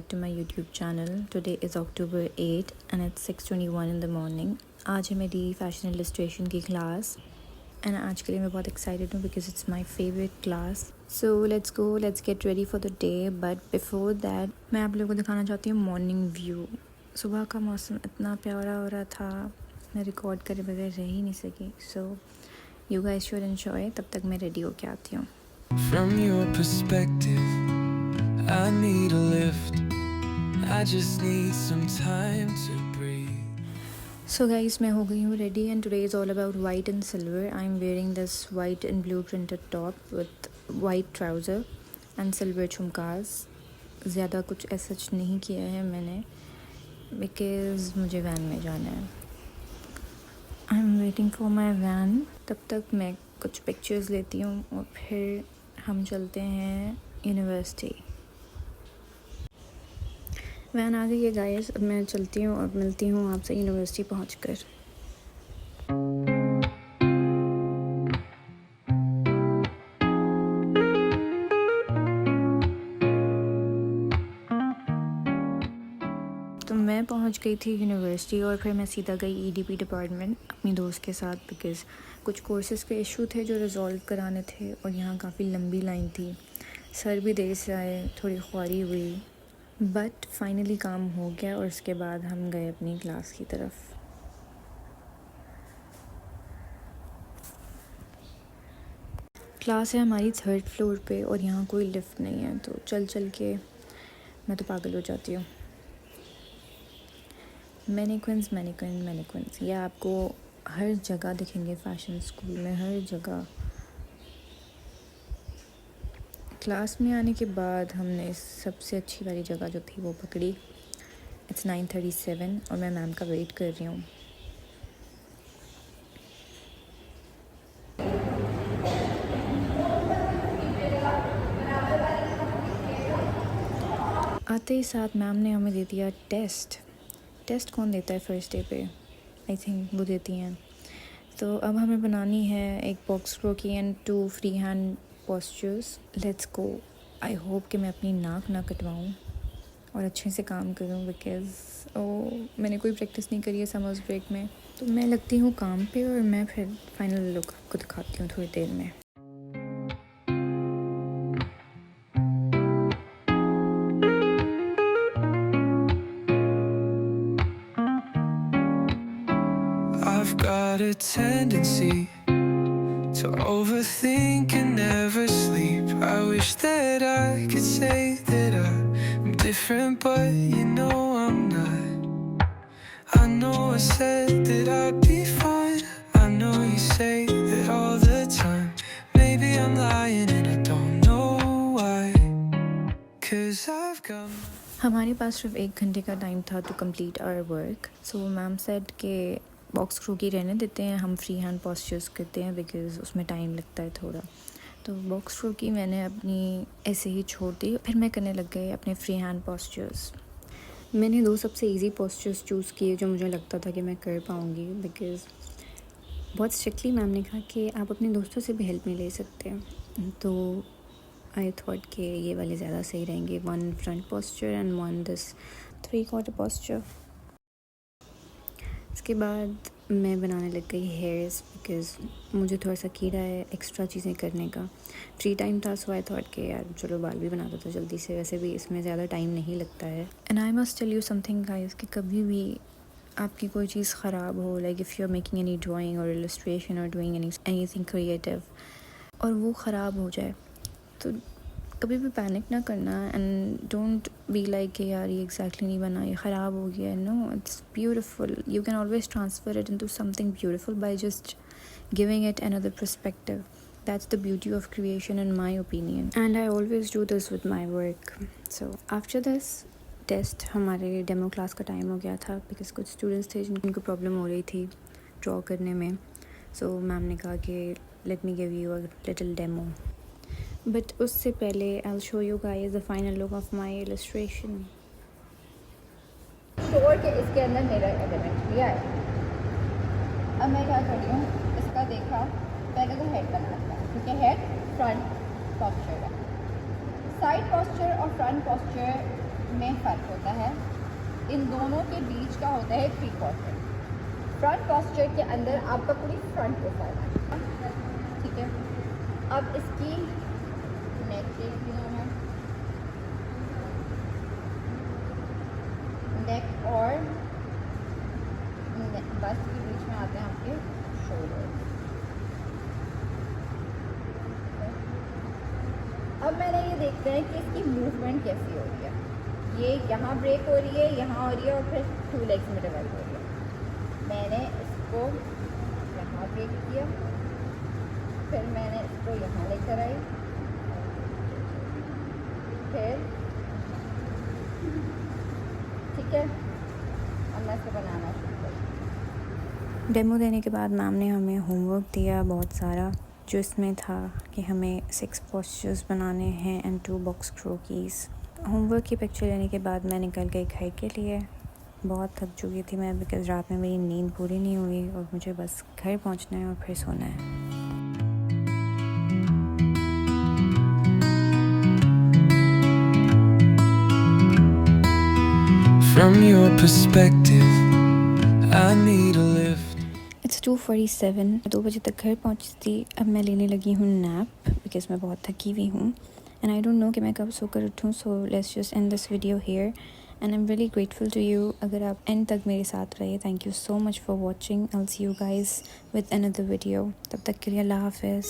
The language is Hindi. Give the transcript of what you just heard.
back to my YouTube channel. Today is October 8 and it's 6:21 in the morning. आज है मेरी फैशन इलस्ट्रेशन की क्लास एंड आज के लिए मैं बहुत एक्साइटेड हूँ because it's my favourite class. So let's get ready for the day. But before that मैं आप लोगों को दिखाना चाहती हूँ मॉर्निंग व्यू. सुबह का मौसम इतना प्यारा हो रहा था, मैं रिकॉर्ड करे बगैर रह ही नहीं सकी. So you guys should enjoy. तब तक मैं रेडी होके आती हूँ. From your perspective, I need a lift. I just need some time to breathe. So guys, मैं हो गई हूँ ready and today is all about white and silver. I'm wearing this white and blue printed top with white trouser and silver झुमकास. ज़्यादा कुछ ऐसा नहीं किया है मैंने because मुझे वैन में जाना है. I'm waiting for my van. तब तक मैं कुछ पिक्चर्स लेती हूँ और फिर हम चलते हैं यूनिवर्सिटी. वैन आ गई है गाइस. अब मैं चलती हूँ और मिलती हूँ आपसे यूनिवर्सिटी पहुँचकर. तो मैं पहुँच गई थी यूनिवर्सिटी और फिर मैं सीधा गई ईडीपी डिपार्टमेंट अपनी दोस्त के साथ बिकॉज़ कुछ कोर्सेज़ के इशू थे जो रिज़ॉल्व कराने थे और यहाँ काफ़ी लंबी लाइन थी. सर भी देर से आए, थोड़ी ख्वारी हुई बट फाइनली काम हो गया और उसके बाद हम गए अपनी क्लास की तरफ. क्लास है हमारी 3rd फ्लोर पे और यहाँ कोई लिफ्ट नहीं है तो चल चल के मैं तो पागल हो जाती हूँ. मैनिक्विन्स ये आपको हर जगह दिखेंगे फैशन स्कूल में, हर जगह. क्लास में आने के बाद हमने सबसे अच्छी वाली जगह जो थी वो पकड़ी. इट्स 9:37 और मैं मैम का वेट कर रही हूँ. आते ही साथ मैम ने हमें दे दिया टेस्ट कौन देता है फर्स्ट डे पे? आई थिंक वो देती हैं. तो अब हमें बनानी है एक box croquis and 2 free hand postures. Let's go. I hope कि मैं अपनी नाक ना कटवाऊँ और अच्छे से काम करूँ बिकॉज़ मैंने कोई प्रैक्टिस नहीं करी है समर्स ब्रेक में. तो मैं लगती हूँ काम पे और मैं फिर फाइनल लुक आपको दिखाती हूँ थोड़ी देर में. I've got a tendency to overthink and never sleep. I wish that I could say that I'm different, but you know I'm not. I know I said that I'd be fine. I know you say that all the time. Maybe I'm lying and I don't know why. 'Cause I've got हमारे पास सिर्फ 1 घंटे का टाइम था to complete our work. So ma'am said के बॉक्स क्रोकी रहने देते हैं, हम फ्री हैंड पोस्चर्स करते हैं बिकॉज़ उसमें टाइम लगता है थोड़ा. तो बॉक्स क्रोकी मैंने अपनी ऐसे ही छोड़ दी. फिर मैं करने लग गई अपने फ्री हैंड पोस्चर्स. मैंने 2 सबसे इजी पोस्चर्स चूज़ किए जो मुझे लगता था कि मैं कर पाऊँगी बिकॉज़ बहुत स्ट्रिक्टली मैम ने कहा कि आप अपने दोस्तों से भी हेल्प नहीं ले सकते. तो आई थॉट कि ये वाले ज़्यादा सही रहेंगे. 1 front posture and 1 this 3/4 posture. इसके बाद मैं बनाने लग गई हेयर्स बिकॉज़ मुझे थोड़ा सा कीड़ा है एक्स्ट्रा चीज़ें करने का. फ्री टाइम था सो आई थॉट कि यार चलो बाल भी बना दो तो जल्दी से. वैसे भी इसमें ज़्यादा टाइम नहीं लगता है. And I must tell you something guys कि कभी भी आपकी कोई चीज़ ख़राब हो, like if you are making any drawing और इलस्ट्रेशन और डूइंग एनीथिंग क्रिएटिव और वो ख़राब हो जाए तो कभी भी पैनिक ना करना एंड डोंट बी लाइक कि यार ये एग्जैक्टली नहीं बना, ये ख़राब हो गया. No, it's beautiful. You can always transfer it into something beautiful by just giving it another perspective. That's the beauty of creation in my opinion and I always do this with my work. So after this test हमारे डेमो क्लास का टाइम हो गया था बिकॉज कुछ स्टूडेंट्स थे जिनको प्रॉब्लम हो रही थी ड्रॉ करने में. सो मैम ने कहा कि let me give you a little demo. But उससे पहले I will show you guys the final look of my illustration. छोड़ के इसके अंदर मेरा एलिमेंट लिया है. अब मैं क्या कर रही हूँ, इसका देखा पहले तो हेड बनाता है क्योंकि हेड फ्रंट पॉस्चर है. साइड पॉस्चर और फ्रंट पॉस्चर में फ़र्क होता है, इन दोनों के बीच का होता है प्री पोस्चर। फ्रंट पोस्चर के अंदर आपका पूरी फ्रंट प्रोफाइल है, ठीक है। अब इसकी नेक देखती हूँ मैं, नेक और बस के बीच में आते हैं आपके शोल्डर। अब मैंने ये देखते हैं कि इसकी मूवमेंट कैसी हो रही है। ये यहाँ ब्रेक हो रही है, यहाँ हो रही है, और फिर 2 लेग्स में डिवाइड हो रही है। मैंने इसको यहाँ ब्रेक किया, फिर मैंने इसको यहाँ लेकर आई, फिर ठीक है। अब मैं इसको बनाना शुरू करूँ। डेमो देने के बाद मैम ने हमें होमवर्क दिया बहुत सारा, जो इसमें था कि हमें 6 पोस्चर्स बनाने हैं एंड 2 बॉक्स क्रोकीज़। होमवर्क की पिक्चर लेने के बाद मैं निकल गई घर के लिए। बहुत थक चुकी थी मैं, बिकॉज़ रात में मेरी नींद पूरी नहीं हुई और मुझे बस घर पहुंचना है और फिर सोना है। From your perspective, I need a lift. It's 2:47, 2 बजे तक घर पहुंची थी। अब मैं लेने लगी हूँ नैप, बिकॉज़ मैं बहुत थकी हुई हूँ एंड आई डोंट नो कि मैं कब सोकर उठूँ। So let's just end this video here and I am really grateful to you अगर आप एंड तक मेरे साथ रहे। Thank you so much for watching. I will see you guys with another video. तब तक के लिए अल्लाह हाफिज़।